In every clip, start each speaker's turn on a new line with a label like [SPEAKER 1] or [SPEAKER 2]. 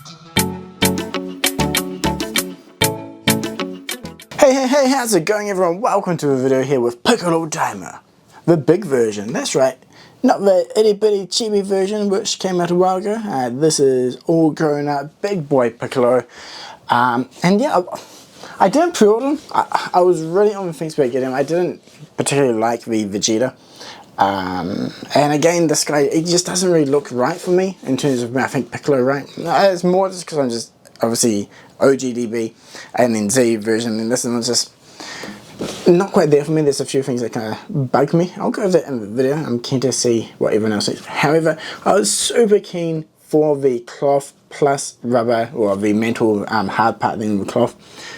[SPEAKER 1] Hey, how's it going everyone? Welcome to a video here with PICCOLO Daima. The big version, that's right. Not the itty bitty chibi version which came out a while ago. This is all grown up big boy PICCOLO. And yeah, I didn't pre-order him. I was really on the fence about getting him. I didn't particularly like the Vegeta. And again, this guy, it just doesn't really look right for me in terms of, I think, PICCOLO, right? It's more just because I'm just, obviously, OGDB and then Z version, and this one's just not quite there for me. There's a few things that kind of bug me. I'll go over that in the video. I'm keen to see what everyone else thinks. However, I was super keen for the cloth plus rubber, or the metal hard part thing with cloth,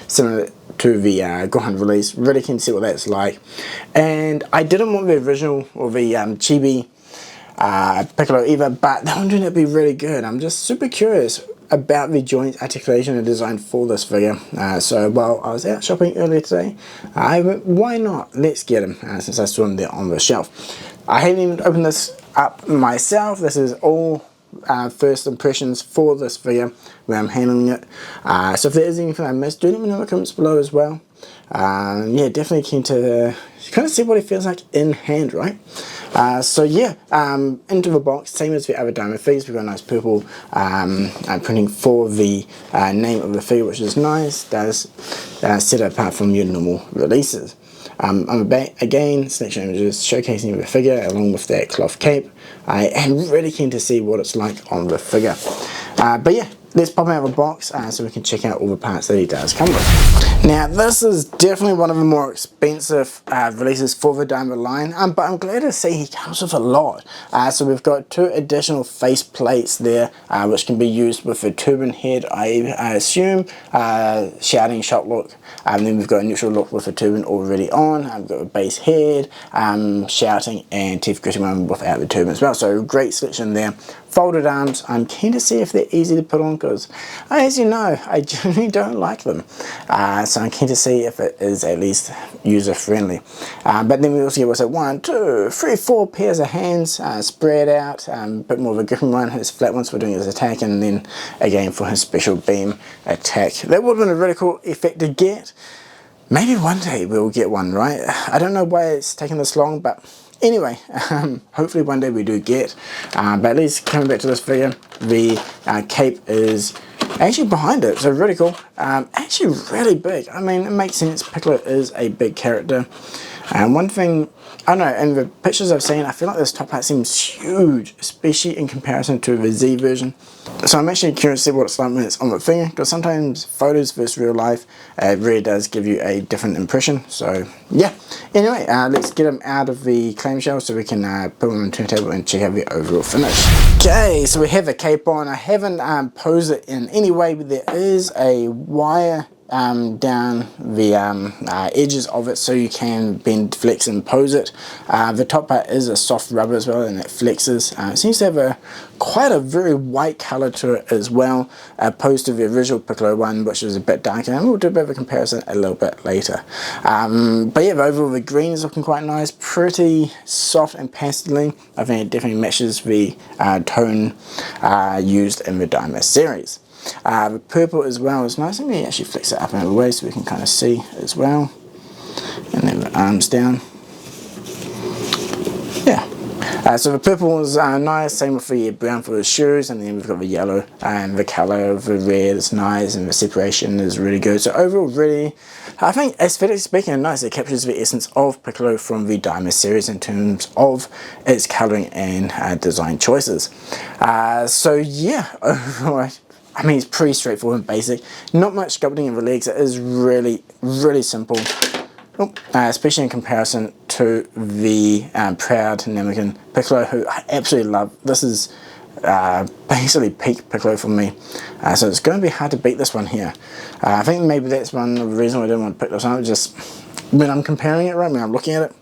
[SPEAKER 1] similar to the Gohan release. Really keen to see what that's like. And I didn't want the original or the chibi PICCOLO either, but that one turned out to be really good. I'm just super curious about the joint articulation and design for this figure. So while I was out shopping earlier today, I went, why not? Let's get him, since I saw him there on the shelf. I haven't even opened this up myself. This is all first impressions for this figure where I'm handling it. So if there is anything I missed, do let me know in the comments below as well. Yeah, definitely keen to kind of see what it feels like in hand, right? So yeah, into the box, same as the other Daima figures, we've got a nice purple printing for the name of the figure, which is nice. Does set it apart from your normal releases. On the back, again, selection images showcasing the figure along with that cloth cape. I am really keen to see what it's like on the figure. But yeah, let's pop him out of the box so we can check out all the parts that he does come with. Now, this is definitely one of the more expensive releases for the Daima line, but I'm glad to see he comes with a lot. So we've got 2 additional face plates there, which can be used with a turban head, I assume, shouting shot look. And then we've got a neutral look with a turban already on. We've got a base head, shouting, and teeth gritting one without the turban as well. So great selection there. Folded arms, I'm keen to see if they're easy to put on because, as you know, I generally don't like them. So I'm keen to see if it is at least user friendly. But then we also get, what's it, 1, 2, 3, 4 pairs of hands spread out, a bit more of a gripping one, his flat ones for doing his attack, and then again for his special beam attack. That would have been a really cool effect to get. Maybe one day we'll get one, right? I don't know why it's taking this long, but anyway, hopefully one day we do get. But at least coming back to this figure, the cape is actually behind it, so really cool. Actually really big. I mean, it makes sense. PICCOLO is a big character. One thing, I don't know, in the pictures I've seen, I feel like this top part seems huge, especially in comparison to the Z version. So I'm actually curious to see what it's like when it's on the figure, because sometimes photos versus real life really does give you a different impression. So yeah, anyway, let's get him out of the clamshell so we can put him on the turntable and check out the overall finish. Okay, so we have the cape on. I haven't posed it in any way, but there is a wire down the edges of it so you can bend, flex and pose it. The top part is a soft rubber as well, and it flexes. It seems to have quite a very white colour to it as well, opposed to the original PICCOLO one, which is a bit darker, and we'll do a bit of a comparison a little bit later. But yeah, overall the green is looking quite nice, pretty soft and pastelly. I think it definitely matches the tone used in the Daima series. The purple as well is nice. Let me actually flex it up and out of the way so we can kind of see as well. And then the arms down. Yeah. So the purple is nice, same with the brown for the shoes, and then we've got the yellow, and the colour of the red is nice, and the separation is really good. So overall, really, I think aesthetically speaking, nice. It captures the essence of PICCOLO from the Daima series in terms of its colouring and design choices. So yeah, overall, I mean, it's pretty straightforward and basic. Not much sculpting in the legs. It is really, really simple. Especially in comparison to the proud Namekian PICCOLO, who I absolutely love. This is basically peak PICCOLO for me. So it's going to be hard to beat this one here. I think maybe that's one of the reasons I didn't want to pick this one up. Just when I'm comparing it, right, when I'm looking at it,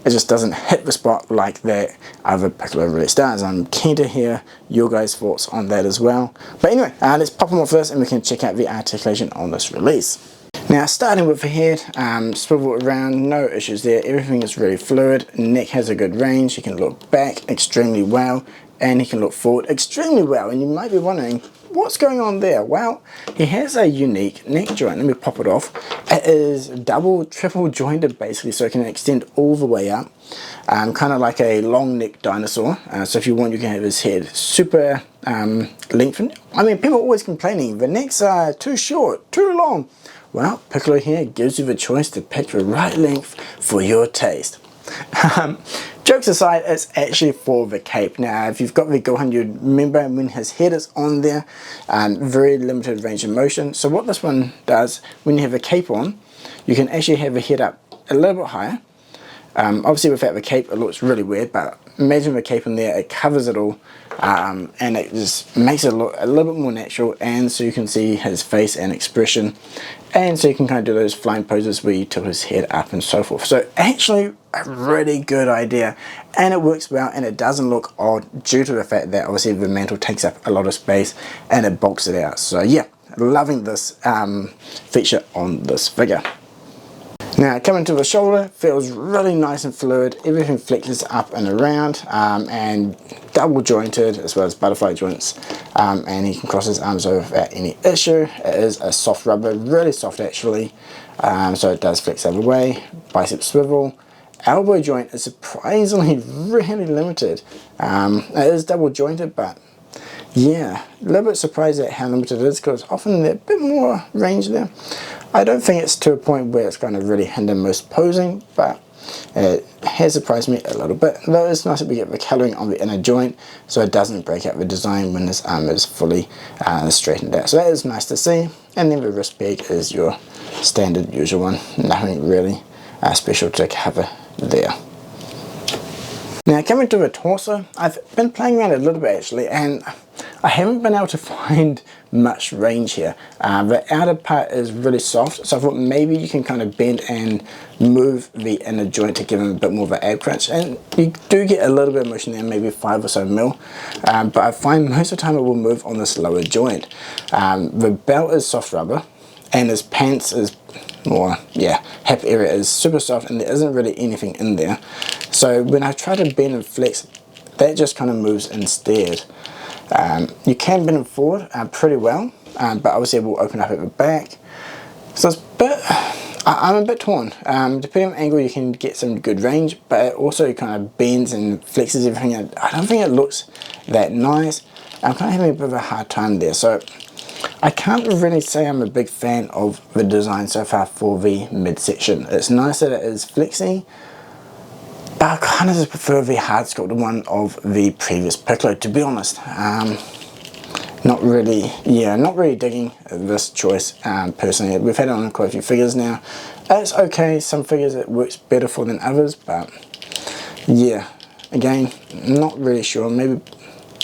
[SPEAKER 1] it just doesn't hit the spot like that other PICCOLO release does. I'm keen to hear your guys' thoughts on that as well. But anyway, let's pop them off first and we can check out the articulation on this release. Now, starting with the head, swivel around, no issues there. Everything is really fluid. Neck has a good range. You can look back extremely well, and you can look forward extremely well. And you might be wondering, what's going on there? Well, he has a unique neck joint. Let me pop it off. It is double, triple jointed basically, so it can extend all the way up. Kind of like a long neck dinosaur. So if you want, you can have his head super lengthened. I mean, people are always complaining the necks are too short, too long. Well, Piccolo here gives you the choice to pick the right length for your taste. Jokes aside, it's actually for the cape. Now, if you've got the Gohan, you'd remember when his head is on there, very limited range of motion. So what this one does, when you have a cape on, you can actually have the head up a little bit higher. Obviously without the cape it looks really weird, but imagine the cape in there, it covers it all, and it just makes it look a little bit more natural, and so you can see his face and expression, and so you can kind of do those flying poses where you tilt his head up and so forth. So actually a really good idea, and it works well, and it doesn't look odd due to the fact that obviously the mantle takes up a lot of space and it bulks it out. So yeah, loving this feature on this figure. Now coming to the shoulder, feels really nice and fluid, everything flexes up and around, and double jointed as well as butterfly joints, and he can cross his arms over without any issue. It is a soft rubber, really soft actually, so it does flex out of the way. Bicep swivel. Elbow joint is surprisingly really limited. It is double jointed, but yeah, a little bit surprised at how limited it is, because often there's a bit more range there. I don't think it's to a point where it's going to really hinder most posing, but it has surprised me a little bit. Though it's nice that we get the colouring on the inner joint, so it doesn't break out the design when this arm is fully straightened out. So that is nice to see. And then the wrist peg is your standard usual one, nothing really special to cover there. Now coming to the torso, I've been playing around a little bit actually, and I haven't been able to find much range here. The outer part is really soft, so I thought maybe you can kind of bend and move the inner joint to give him a bit more of an ab crunch, and you do get a little bit of motion there, maybe 5 or so mil, but I find most of the time it will move on this lower joint. The belt is soft rubber, and his pants is more, yeah, hip area is super soft, and there isn't really anything in there. So when I try to bend and flex, that just kind of moves instead. You can bend it forward pretty well, but obviously it will open up at the back. So it's a bit, I'm a bit torn. Depending on the angle you can get some good range, but it also kind of bends and flexes everything. I don't think it looks that nice. I'm kind of having a bit of a hard time there. So I can't really say I'm a big fan of the design so far for the midsection. It's nice that it is flexing, but I kind of just prefer the hard sculpted one of the previous Piccolo, to be honest. Not really digging this choice personally. We've had it on quite a few figures now. It's okay, some figures it works better for than others, but yeah, again, not really sure. Maybe,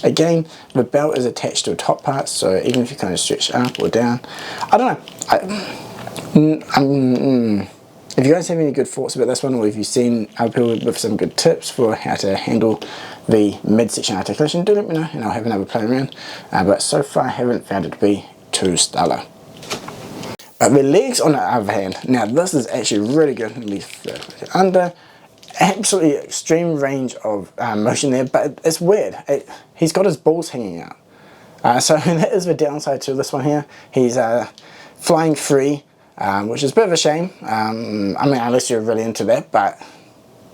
[SPEAKER 1] again, the belt is attached to a top part, so even if you kind of stretch up or down, I don't know. If you guys have any good thoughts about this one, or if you've seen other people with some good tips for how to handle the midsection articulation, do let me know and I'll have another play around. But so far I haven't found it to be too stellar. But the legs on the other hand, now this is actually really good. Let me under. Absolutely extreme range of motion there, but it's weird. He's got his balls hanging out. So that is the downside to this one here. He's flying free. Which is a bit of a shame. I mean, unless you're really into that, but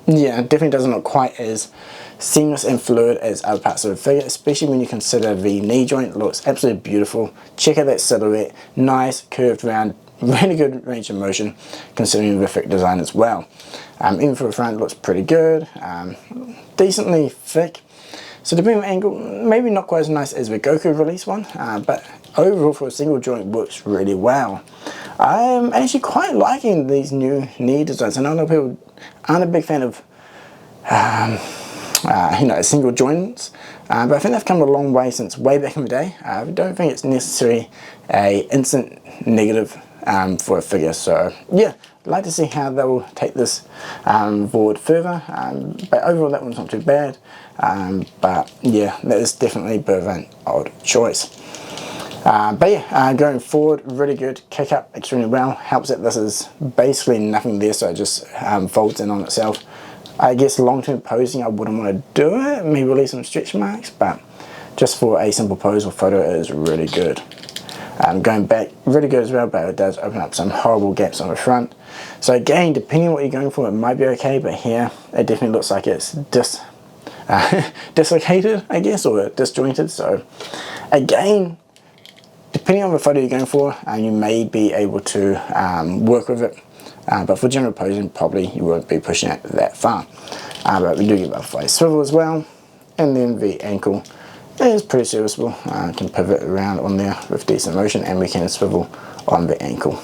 [SPEAKER 1] yeah, it definitely doesn't look quite as seamless and fluid as other parts of the figure, especially when you consider the knee joint. It looks absolutely beautiful. Check out that silhouette, nice curved round, really good range of motion considering the thick design as well. Even for the front, it looks pretty good, decently thick. So depending on the angle, maybe not quite as nice as the Goku release one, but overall for a single joint works really well. I'm actually quite liking these new knee designs. I know a lot of people aren't a big fan of single joints, but I think they've come a long way since way back in the day. I don't think it's necessarily a instant negative for a figure. So yeah, I'd like to see how they will take this forward further, but overall that one's not too bad, but yeah, that is definitely a bit of an odd choice. But yeah, going forward, really good, kick up extremely well. Helps that this is basically nothing there, so it just folds in on itself. I guess long-term posing I wouldn't want to do it, maybe release some stretch marks, but just for a simple pose or photo, it is really good. Going back, really good as well, but it does open up some horrible gaps on the front. So again, depending on what you're going for, it might be okay, but here it definitely looks like it's dislocated, I guess, or disjointed. So again, depending on the photo you're going for, you may be able to work with it, but for general posing, probably you won't be pushing it that far. But we do get butterfly swivel as well, and then the ankle is pretty serviceable. Can pivot around on there with decent motion, and we can swivel on the ankle.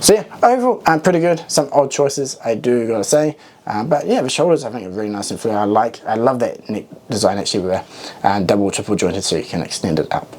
[SPEAKER 1] So yeah, overall pretty good. Some odd choices, I do gotta say, but yeah, the shoulders I think are really nice and fluid. I love that neck design actually, with a double or triple jointed, so you can extend it up.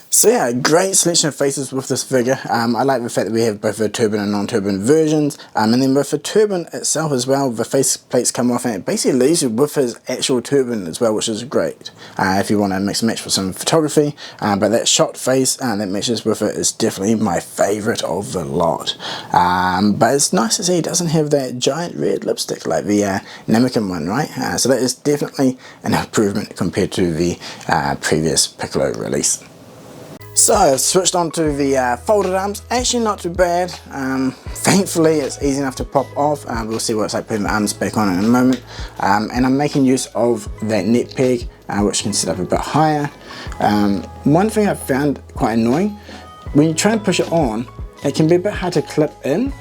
[SPEAKER 1] So yeah, great selection of faces with this figure. I like the fact that we have both the turban and non-turban versions, and then with the turban itself as well, the face plates come off and it basically leaves you with his actual turban as well, which is great if you want to mix and match for some photography. But that shot face that matches with it is definitely my favourite of the lot. But it's nice to see he doesn't have that giant red lipstick like the Namekian one, right? So that is definitely an improvement compared to the previous Piccolo release. So I've switched on to the folded arms. Actually not too bad. Thankfully it's easy enough to pop off. We'll see what it's like putting the arms back on in a moment. And I'm making use of that net peg, which can sit up a bit higher. One thing I've found quite annoying, when you try and push it on, it can be a bit hard to clip in,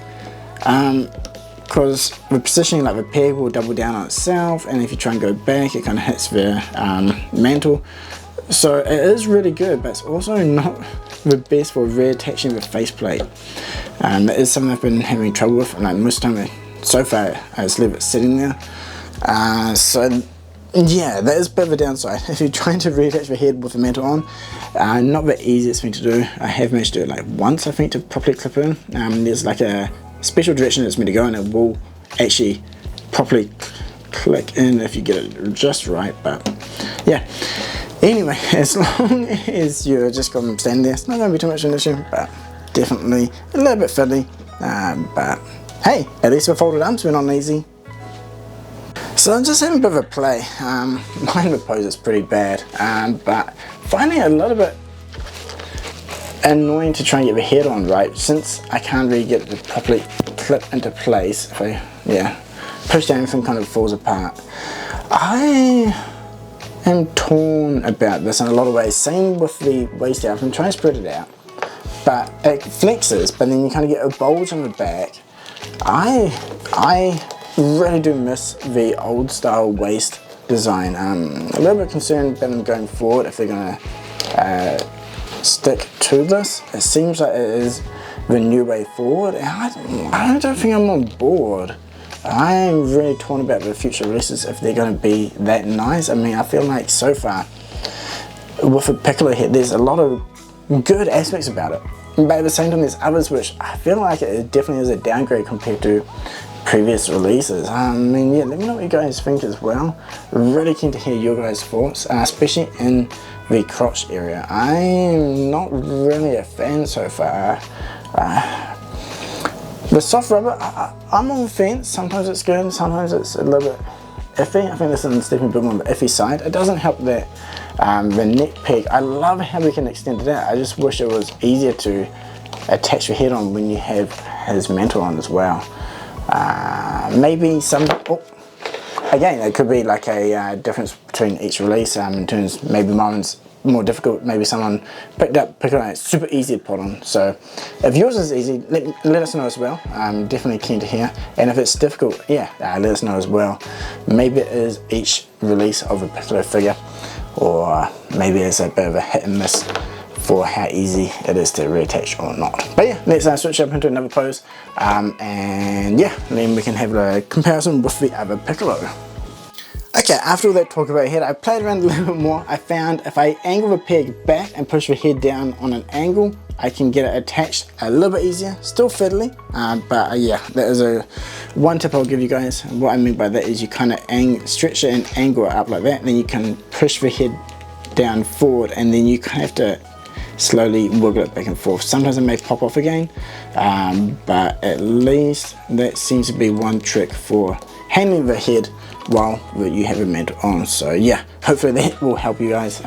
[SPEAKER 1] because the positioning, like the peg will double down on itself, and if you try and go back, it kind of hits the mantle. So it is really good, but it's also not the best for reattaching the faceplate. That is something I've been having trouble with, and like most of the time so far I just leave it sitting there. So yeah, that is a bit of a downside. If you're trying to reattach the head with the mantle on, not the easiest thing to do. I have managed to do it like once, I think, to properly clip in. There's like a special direction it's meant to go, and it will actually properly click in if you get it just right. But yeah. Anyway, as long as you're just going to stand there, it's not going to be too much of an issue, but definitely a little bit fiddly. But hey, at least the folded arms went on easy. So I'm just having a bit of a play. Mine the pose is pretty bad, but finding it a little bit annoying to try and get the head on right, since I can't really get it to properly clip into place. If I push down, everything kind of falls apart. I'm torn about this in a lot of ways. Same with the waist out. I've been trying to spread it out, but it flexes, but then you kind of get a bulge on the back. I really do miss the old style waist design. I'm a little bit concerned about them going forward if they're going to stick to this. It seems like it is the new way forward, and I don't think I'm on board. I'm really torn about the future releases, if they're going to be that nice. I mean, I feel like so far with the Piccolo head, there's a lot of good aspects about it, but at the same time there's others which I feel like it definitely is a downgrade compared to previous releases. I mean, yeah, let me know what you guys think as well. Really keen to hear your guys' thoughts, especially in the crotch area. I'm not really a fan so far. The soft rubber, I'm on the fence. Sometimes it's good, sometimes it's a little bit iffy. I think this is definitely a bit on the iffy side. It doesn't help that the neck peg, I love how we can extend it out. I just wish it was easier to attach your head on when you have his mantle on as well. Maybe some, again, it could be like a difference between each release in terms, maybe mine's more difficult, maybe someone picked up Piccolo and it's super easy to put on. So if yours is easy, let us know as well. I'm definitely keen to hear, and if it's difficult, yeah, let us know as well. Maybe it is each release of a Piccolo figure, or maybe it's a bit of a hit and miss for how easy it is to reattach or not. But yeah, let's switch up into another pose, and yeah, then we can have a comparison with the other Piccolo. Okay, after all that talk about head, I played around a little bit more. I found if I angle the peg back and push the head down on an angle, I can get it attached a little bit easier. Still fiddly, but yeah, that is one tip I'll give you guys. What I mean by that is you kind of stretch it and angle it up like that, and then you can push the head down forward, and then you kind of have to slowly wiggle it back and forth. Sometimes it may pop off again, but at least that seems to be one trick for handling the head while you have a mantle on. So yeah, hopefully that will help you guys.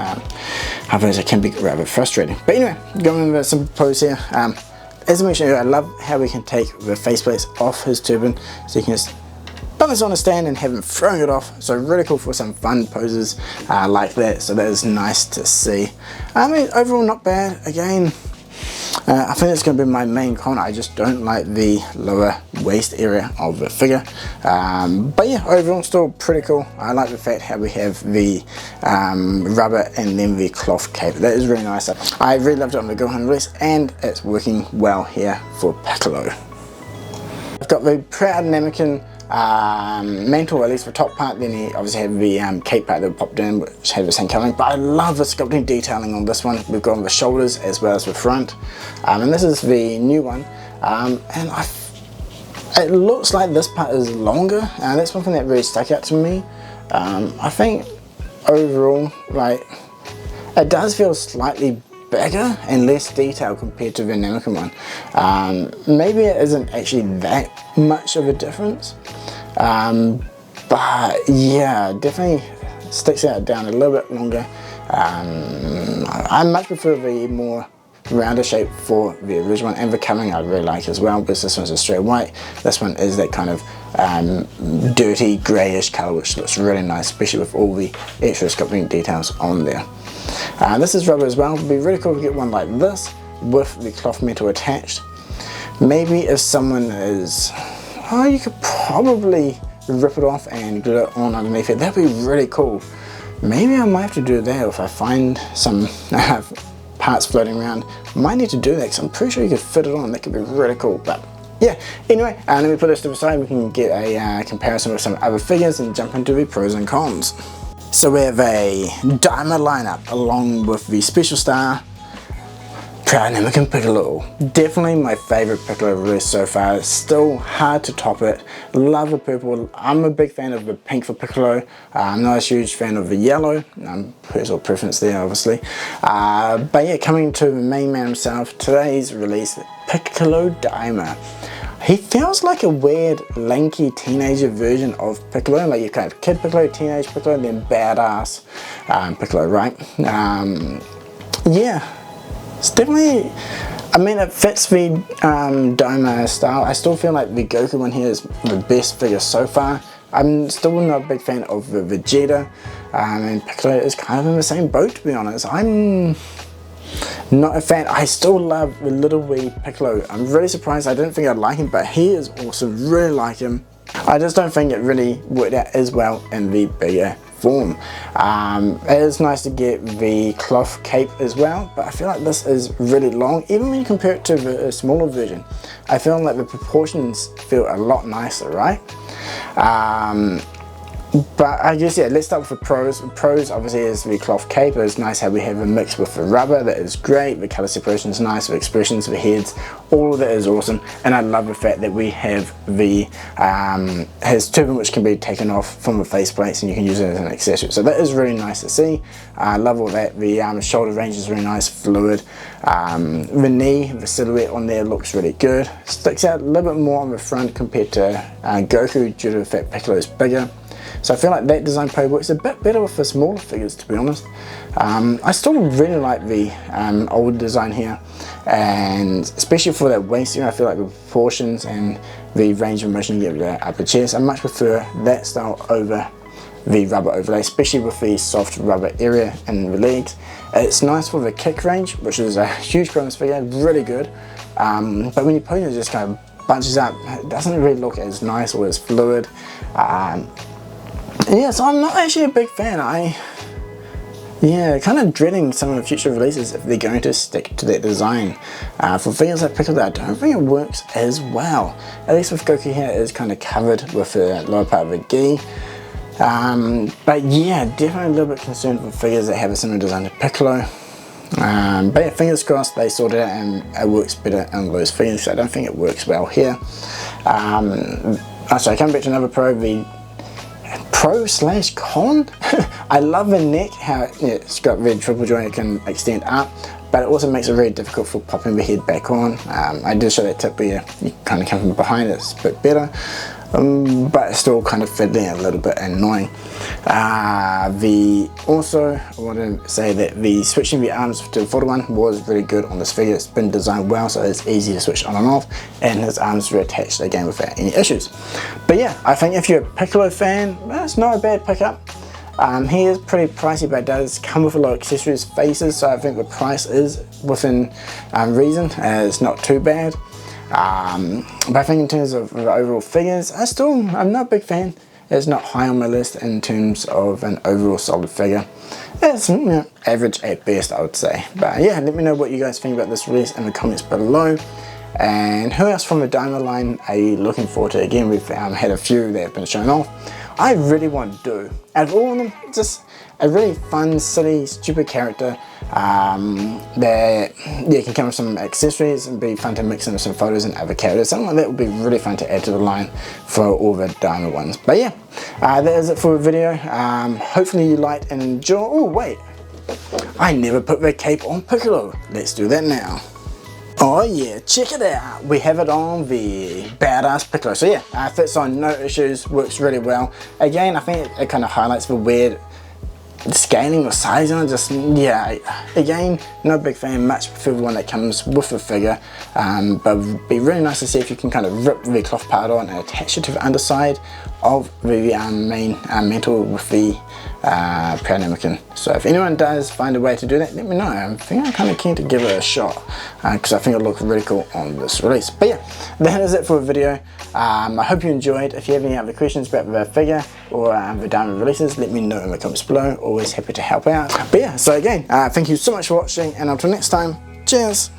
[SPEAKER 1] Otherwise it can be rather frustrating. But anyway, going over some pose here. As I mentioned earlier, I love how we can take the faceplates off his turban, so you can just put this on a stand and have him throwing it off. So really cool for some fun poses like that. So that is nice to see. I mean, overall not bad. Again, I think it's going to be my main con. I just don't like the lower waist area of the figure. But yeah, overall still pretty cool. I like the fact how we have the rubber and then the cloth cape. That is really nice. I really loved it on the Gohan release, and it's working well here for Piccolo. I've got the proud Namekian mantle, at least for top part. Then he obviously had the cape part that popped in, which had the same colouring. But I love the sculpting detailing on this one. We've got on the shoulders as well as the front, and this is the new one. And it looks like this part is longer, and that's one thing that really stuck out to me. I think overall, like, it does feel slightly bigger and less detailed compared to the Namekian one. Maybe it isn't actually that much of a difference, but yeah, definitely sticks out down a little bit longer. I much prefer the more rounder shape for the original one, and the colouring I really like as well, because this one's a straight white. This one is that kind of dirty greyish colour, which looks really nice, especially with all the extra sculpting details on there. This is rubber as well. It would be really cool to get one like this with the cloth metal attached. Maybe if someone is, you could probably rip it off and glue it on underneath it. That would be really cool. Maybe I might have to do that if I find some parts floating around. Might need to do that because I'm pretty sure you could fit it on. That could be really cool. But yeah, anyway, let me put this to the side. We can get a comparison with some other figures and jump into the pros and cons. So we have a Daima lineup along with the Special Star, Proud Namekian Piccolo. Definitely my favourite Piccolo release so far. It's still hard to top it. Love the purple. I'm a big fan of the pink for Piccolo. I'm not a huge fan of the yellow. Personal preference there, obviously. But yeah, coming to the main man himself, today's release, Piccolo Daima. He feels like a weird, lanky teenager version of Piccolo, like you kind of kid Piccolo, teenage Piccolo, and then badass Piccolo, right? Yeah, it's definitely, I mean, it fits the Daima style. I still feel like the Goku one here is the best figure so far. I'm still not a big fan of the Vegeta, and Piccolo is kind of in the same boat, to be honest. I'm not a fan. I still love the little wee Piccolo. I'm really surprised. I didn't think I'd like him, but he is awesome. Really like him. I just don't think it really worked out as well in the bigger form. It is nice to get the cloth cape as well, but I feel like this is really long. Even when you compare it to the smaller version, I feel like the proportions feel a lot nicer, right? But I guess, yeah, let's start with the pros. The pros obviously is the cloth cape. It's nice how we have a mix with the rubber. That is great. The colour separation is nice. The expressions, the heads, all of that is awesome. And I love the fact that we have the his turban, which can be taken off from the faceplates and you can use it as an accessory. So that is really nice to see. I love all that. The shoulder range is really nice, fluid. The knee, the silhouette on there looks really good. Sticks out a little bit more on the front compared to Goku due to the fact Piccolo is bigger. So I feel like that design probably works a bit better with the smaller figures, to be honest. I still really like the old design here, and especially for that waist, I feel like the proportions and the range of motion you get with the upper chest, I much prefer that style over the rubber overlay, especially with the soft rubber area and the legs. It's nice for the kick range, which is a huge pro in this figure, really good. But when you put it, just kind of bunches up, it doesn't really look as nice or as fluid. Yeah, so I'm not actually a big fan. Kind of dreading some of the future releases if they're going to stick to that design. For figures like Piccolo, I don't think it works as well. At least with Goku here, it is kind of covered with the lower part of the gi. But yeah, definitely a little bit concerned with figures that have a similar design to Piccolo. But yeah, fingers crossed they sort it out and it works better on those figures. So I don't think it works well here. Sorry, coming back to another pro, the pro/con. I love the neck, how it's got red triple joint, it can extend up, but it also makes it very difficult for popping the head back on. I did show that tip where you kind of come from behind, it's a bit better. but it's still kind of fiddly and a little bit annoying. Also, I want to say that the switching the arms to the forward one was really good on this figure. It's been designed well, so it's easy to switch on and off, and his arms are attached again without any issues. But yeah, I think if you're a Piccolo fan, that's not a bad pickup. He is pretty pricey, but it does come with a lot of accessories, faces, so I think the price is within reason. It's not too bad. But I think in terms of the overall figures, I'm not a big fan. It's not high on my list in terms of an overall solid figure. It's average at best, I would say. But yeah, let me know what you guys think about this release in the comments below. And who else from the Daima line are you looking forward to? Again, we've had a few that have been shown off. I really want to do, out of all of them, just a really fun, silly, stupid character that can come with some accessories and be fun to mix in with some photos and other characters. Something like that would be really fun to add to the line for all the Daima ones. But yeah, that is it for the video. Hopefully you liked and enjoyed. Oh wait, I never put the cape on Piccolo. Let's do that now. Oh yeah, check it out. We have it on the badass Piccolo. So yeah, fits on, no issues, works really well. Again, I think it kind of highlights the weird scaling or sizing. Just, yeah, again, not a big fan, much prefer the one that comes with the figure. But it'd be really nice to see if you can kind of rip the cloth part on and attach it to the underside of the main mantle with the Proud Namekian. So if anyone does find a way to do that, let me know. I think I'm kind of keen to give it a shot because I think it'll look really cool on this release. But yeah, that is it for the video. I hope you enjoyed. If you have any other questions about the figure or the Daima releases, let me know in the comments below. Always happy to help out. But yeah, so again, thank you so much for watching, and until next time, cheers!